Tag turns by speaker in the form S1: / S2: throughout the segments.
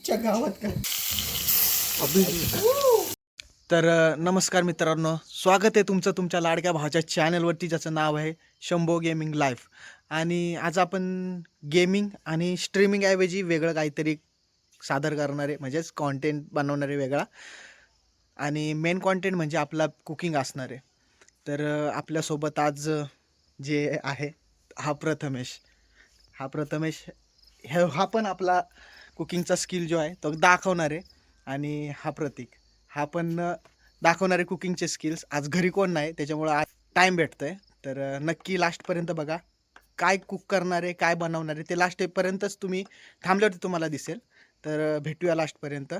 S1: च्या गावात काय तर नमस्कार मित्रांनो, स्वागत आहे तुमचं तुमच्या लाडक्या भावाच्या चॅनलवरती, ज्याचं नाव आहे शंभो गेमिंग लाईफ. आणि आज आपण गेमिंग आणि स्ट्रीमिंगऐवजी वेगळं काहीतरी सादर करणारे, म्हणजेच कॉन्टेंट बनवणारे वेगळा, आणि मेन कॉन्टेंट म्हणजे आपला कुकिंग असणार आहे. तर आपल्यासोबत आज जे आहे हा प्रथमेश हा पण आपला कुकिंगचा स्किल जो आहे तो दाखवणार आहे. आणि हा प्रतीक, हा पण दाखवणारे कुकिंगचे स्किल्स. आज घरी कोण नाही, त्याच्यामुळं आज टाईम भेटतोय. तर नक्की लास्टपर्यंत बघा, काय कुक करणार आहे, काय बनवणार आहे ते लास्टपर्यंतच तुम्ही थांबल्यावरती तुम्हाला दिसेल. तर भेटूया लास्टपर्यंत.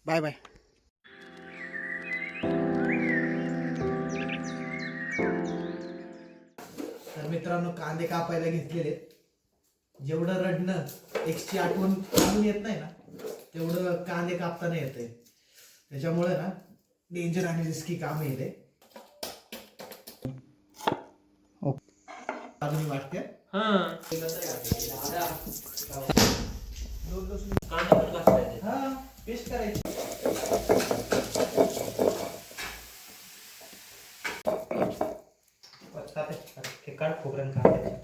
S1: Bye bye. तर मित्रांनो, कांदे कापायला घेतलेले. जेवढं रडणं एक्सची आठवण काढून येत नाही ना, तेवढं कांदे कापताना येते. त्याच्यामुळे ना डेंजर आणि रिस्की काम येते. अजून वाटते पेस्ट करायची. काढ खोबऱ्यान कांद्याची.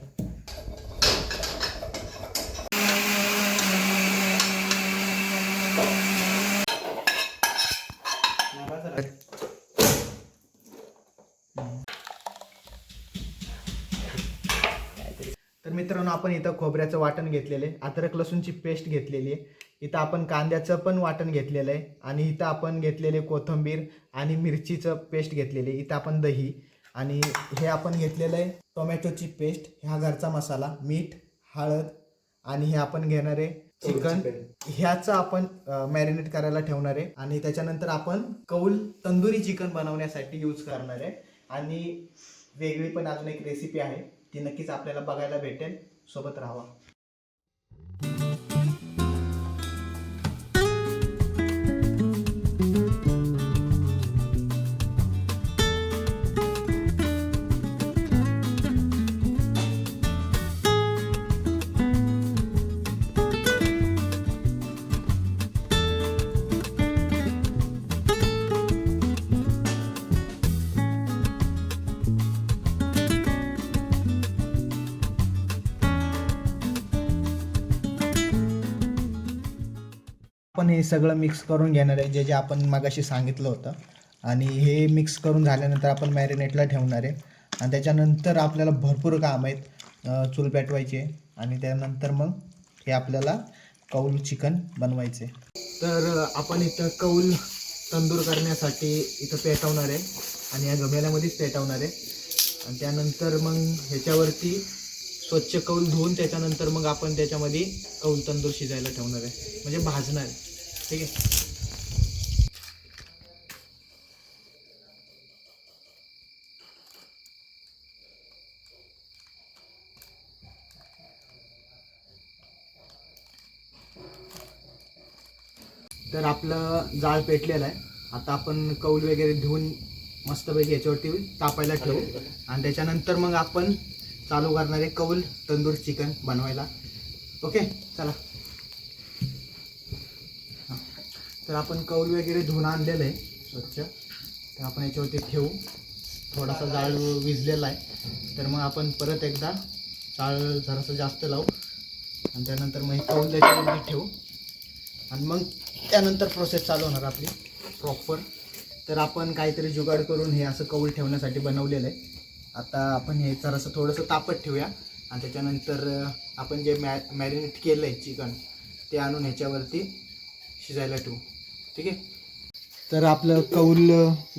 S1: तर मित्रांनो, आपण इथं खोबऱ्याचं वाटण घेतलेलं आहे, अद्रक लसूणची पेस्ट घेतलेली आहे, इथं आपण कांद्याचं पण वाटण घेतलेलं आहे, आणि इथं आपण घेतलेले कोथिंबीर आणि मिरचीचं पेस्ट घेतलेली आहे. इथं आपण दही, आणि हे आपण घेतलेलं आहे टोमॅटोची पेस्ट, हा घरचा मसाला, मीठ, हळद, आणि हे आपण घेणार आहे चिकन. ह्याचं आपण मॅरिनेट करायला ठेवणार आहे. आणि त्याच्यानंतर आपण कौल तंदुरी चिकन बनवण्यासाठी यूज करणार आहे. आणि वेगळी पण अजून एक रेसिपी आहे, ती नक्कीच आपल्याला बघायला भेटेल. सोबत राहावा. आपण हे सगळं मिक्स करून घेणार आहे, जे जे आपण मगाशी सांगितलं होतं. आणि हे मिक्स करून झाल्यानंतर आपण मॅरिनेटला ठेवणार आहे. आणि त्याच्यानंतर आपल्याला भरपूर काम आहेत, चूल पेटवायचे, आणि त्यानंतर मग हे आपल्याला कौल चिकन बनवायचे. तर आपण इथं कौल तंदूर करण्यासाठी इथं पेटवणार आहे, आणि या गमेल्यामध्येच पेटवणार आहे. आणि त्यानंतर मग ह्याच्यावरती स्वच्छ कौल धुवून त्याच्यानंतर मग आपण त्याच्यामध्ये कौल तंदूर शिजायला ठेवणार आहे, म्हणजे भाजणार आहे. ठीक आहे. तर आपलं जाळ पेटलेलं आहे. आता आपण कौल वगैरे धुवून मस्तपैकी याच्यावरती तापायला ठेवू, आणि त्याच्यानंतर मग आपण चालू करणार आहे कौल तंदूर चिकन बनवायला. ओके, चला. तर आपण कौल वगैरे धुवून आणलेलं आहे स्वच्छ. तर आपण याच्यावरती ठेवू. थोडासा जाळ विझलेला आहे, तर मग आपण परत एकदा जाळ जरासं जास्त लावू, आणि त्यानंतर मग हे कौल त्याच्यावरती ठेवू, आणि मग त्यानंतर प्रोसेस चालू होणार आपली प्रॉपर. तर आपण काहीतरी जुगाड करून हे असं कौल ठेवण्यासाठी बनवलेलं आहे. आता आपण हे जरासं थोडंसं तापत ठेवूया, आणि त्याच्यानंतर आपण जे मॅरिनेट केलं आहे चिकन, ते आणून ह्याच्यावरती शिजायला ठेवू. ठीक आहे. तर आपलं कौल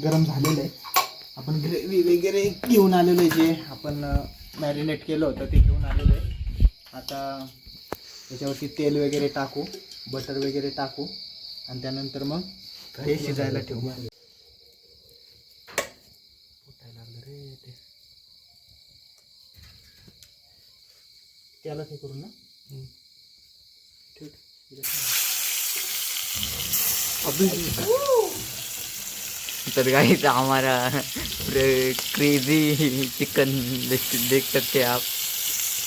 S1: गरम झालेलं आहे. आपण ग्रेव्ही वगैरे घेऊन आलेलं आहे, जे आपण मॅरिनेट केलं होतं ते घेऊन आलेलं आहे. आता त्याच्यावरती तेल वगैरे टाकू, बटर वगैरे टाकू, आणि त्यानंतर मग हे शिजायला ठेवू. त्याला ते करू ना.
S2: तर गाइस हमारा क्रेजी चिकन देख सकते हैं आप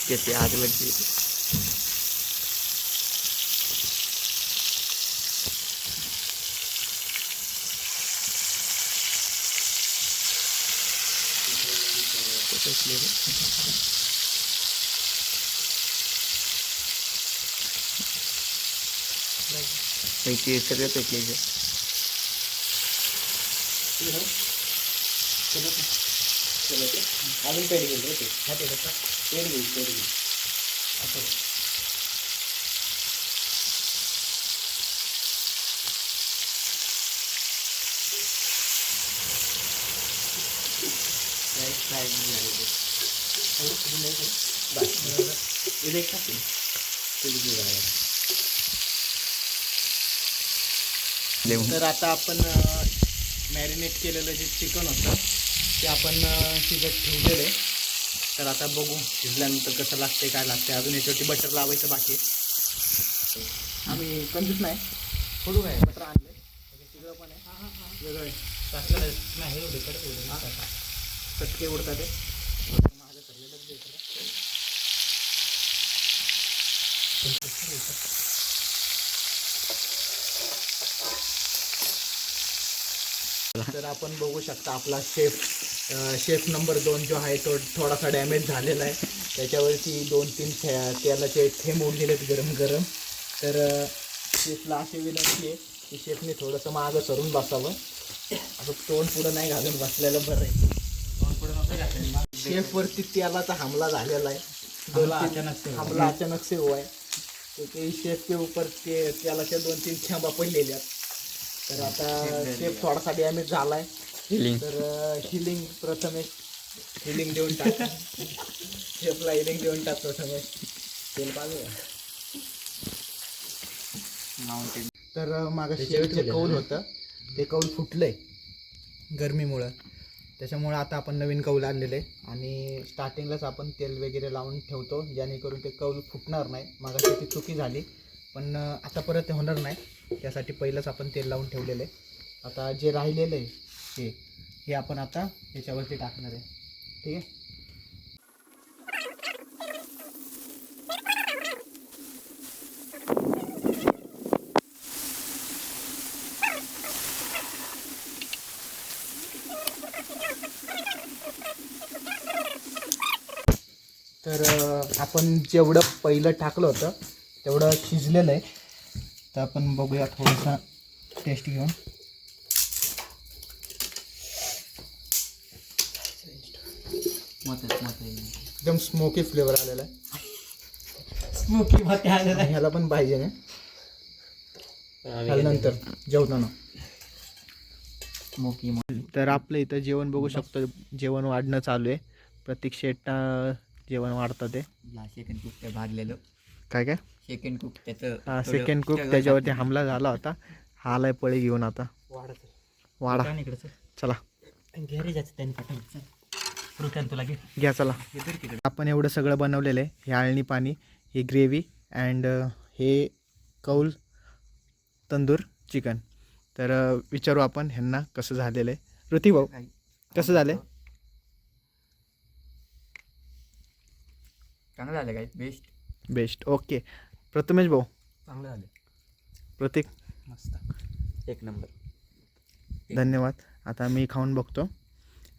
S2: कैसे आग लगी। पैकी सगळे पैकी
S1: अजून पेड घेईल ते ह्या पेडाचा पेड घेईल असं. तर आता आपण मॅरिनेट केलेलं जे चिकन होतं ते आपण शिजत ठेवलेलं आहे. तर आता बघू शिजल्यानंतर कसं लागते काय लागते. अजून याच्यावरती बटर लावायचं बाकी आहे. आम्ही कंजूस नाही थोडं काय बटर आणलं तिकडं पण आहे वेगळं आहे नाही एवढे चटके उडतात ते माझं ठरलेलंच द्यायचं. तर आपण बघू शकता आपला शेफ नंबर 2 जो आहे तो थोडासा डॅमेज झालेला आहे. त्याच्यावरती 2-3 तेलाचे थेंब उडलेले आहेत गरम गरम. तर शेफला अशी विनंती आहे की शेफने थोडंसं मागं सरून बसावं. असं तोंड पुढं नाही घालून बसलेलं बरं आहे. तोंड पुढं नव्हतं घातलेलं. शेफवरती तेलाचा हमला झालेला आहे. हमला अचानक से हुआ है. तो ते शेफ के ऊपर ते तेलाच्या 2-3 थेंबा पडलेल्या आहेत. तर आता शेफ थोडासा डॅमेज झाला आहे. तर हिलिंग प्रथमेश हिलिंग देऊन टाक. शेफला हिलिंग देऊन टाक प्रथमेश. तेल पाहिजे. तर मागं शेफचे कौल होतं ते कौल फुटलंय गरमीमुळं. त्याच्यामुळं आता आपण नवीन कौल आणलेले आणि स्टार्टिंगलाच आपण तेल वगैरे लावून ठेवतो जेणेकरून ते कौल फुटणार नाही. मागाशी ती चुकी झाली पण आता परत ते होणार नाही. त्यासाठी पहिलंच आपण तेल लावून ठेवलेलं आहे. आता जे राहिलेलं आहे हे आपण आता याच्यावरती टाकणार आहे. ठीक आहे. तर आपण जेवढं पहिलं टाकलं होतं तेवढं शिजलेलं आहे. तर आपण बघूया थोडंसं टेस्ट घेऊन. एकदम स्मोकी फ्लेवर आलेला आहे. स्मोकी भात आलेला आहे. ह्याला पण पाहिजे ना नंतर जेवताना स्मोकी. तर आपलं इथं जेवण बघू शकतो. जेवण वाढणं चालू आहे. प्रत्येक शेट जेवण वाढतं ते
S2: सेकंड कुक त्या भागलेलं
S1: काय काय
S2: सेकंड कुक त्याचं
S1: हा सेकंड कुक त्याच्यावरती हमला झाला होता. हा आलाय पळी घेऊन आता वाडा. चला घ्या चला. आपण एवढं सगळं बनवलेलं आहे. हे आळणी पाणी, ही ग्रेव्ही अँड हे कौल तंदूर चिकन. तर विचारू आपण ह्यांना कसं झालेलं आहे. ऋतिक भाऊ कसं झालं आहे.
S2: चांगलं झालं काय
S1: बेस्ट ओके. प्रथमेश भाऊ
S2: चांगलं झालं.
S1: प्रतीक
S2: मस्त एक नंबर.
S1: धन्यवाद. आता मी खाऊन बघतो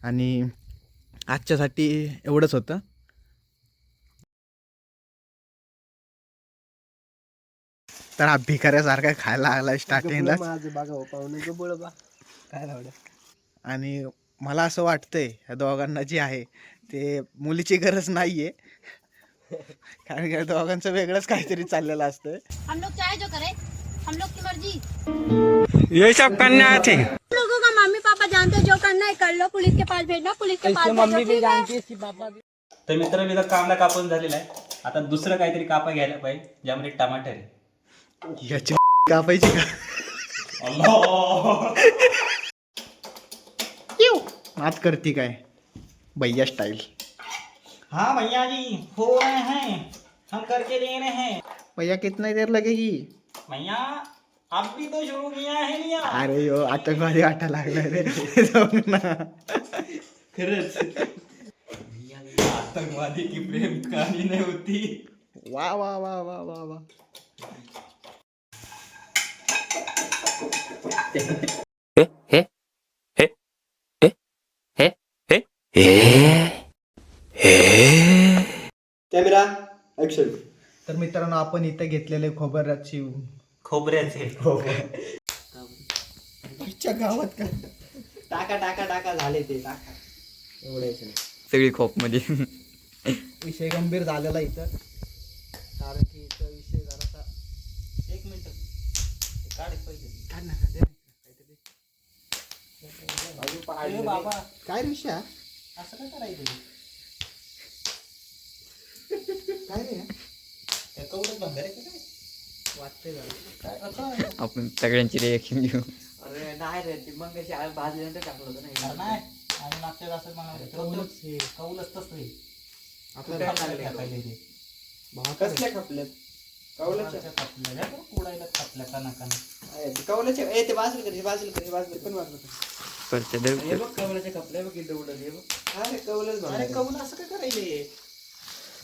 S1: आणि आजच्यासाठी एवढंच होतं. तर हा भिकाऱ्यासारखा खायला लागला स्टार्टिंगला आणि मला असं वाटतंय ह्या दोघांना जे आहे ते मुलीची गरज नाही आहे. कारण की दोघांचं वेगळंच काहीतरी चाललेलं असतं.
S3: हम लोग चाहे जो करे हम लोग की मर्जी.
S4: ये सब करना थे.
S3: लोगों का मम्मी पापा जानते हैं, जो करना है कर लो. पुलिस के पास भेजना, पुलिस के पास
S4: मम्मी भी
S3: भेजो.
S4: जानती है इसकी पापा भी.
S5: तर मित्रांनो इथं कांदा कापून झालेला आहे. आता दुसरं काहीतरी कापा घ्यायला पाहिजे ज्यामध्ये टमाटर आहे.
S1: याची कापायची का आज करती काय भैया स्टाइल.
S5: हाँ भैया जी हो रहे हैं, हम करके दे रहे हैं.
S1: भैया कितना देर लगेगी.
S5: भैया अब भी तो शुरू किया है भैया.
S1: अरे यो आतंकवादी वाटा लागला रे जाऊ ना.
S5: खरंच आतंकवादी की प्रेम कहानी नहीं होती.
S1: वा वा वा वा वा वा. मित्रांनो आपण इथे घेतलेले खोबऱ्याची
S5: खोबऱ्याचे
S1: गावात का टाका टाका टाका झाले ते टाका एवढ्याच नाही.
S2: सगळी खोप मध्ये
S1: विषय गंभीर झालेला इथं कारण की इथं विषय जरासा
S5: एक मिनिट काढ पहिले
S1: काढ ना दे ना काहीतरी.
S5: ए बाबा
S1: काय रे विषय हा?
S5: असं काय करायचं
S1: काय रे
S5: त्या कवडच भंगार आहे का काय
S1: वाटतंय जरा
S5: काय असं
S2: आपण सगळ्यांची रिएक्शन घेऊ.
S6: अरे नाही रे ती मग कशी भाजल्यानंतर टाकलं होतं
S5: अरे
S6: ना
S5: नाही आणि मागच्या असं मला कौलच हे कौलच तसं आहे
S1: आपल्याला
S5: पहिले ते
S6: कसल्या खपल्यात
S5: कौलाच्या खपल्या कुडायला खपल्या काना
S6: कवलाच्या ए ते बाजूला कर बाजूला कर बाजूला पण बाजूला कर
S2: परत
S6: हे बघ कवलाच्या खपल्या बघ इथं उडत हे बघ अरे कवलच
S5: अरे कौल असं काय करायले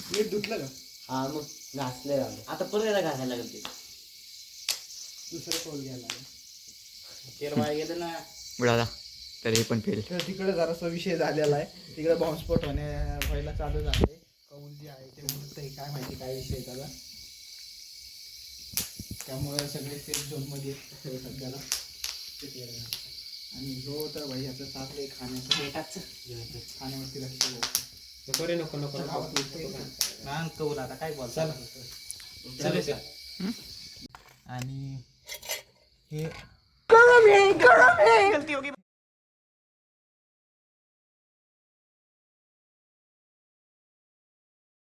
S6: मी धुतलं का हा मग घासले आता परत याला घासायला लागेल ते
S1: दुसरं कौल घ्यायला लागेल.
S5: तेल वाया गेलं ना
S2: उडाला तर हे पण फेल.
S1: तर तिकडे जरासा विषय झालेला आहे तिकडे बॉम्बस्फोट व्हायला चालू झाले कौल जे आहे ते उडतंय काय माहिती काय विषय त्याला त्यामुळे सगळे सेफ झोनमध्ये सध्याला आणि जो तर भाई आता चाललंय खाण्याचं खाण्यावरती लक्ष द्यायचं.
S5: बरे नको नको ना कौल आता काय बोल आणि हे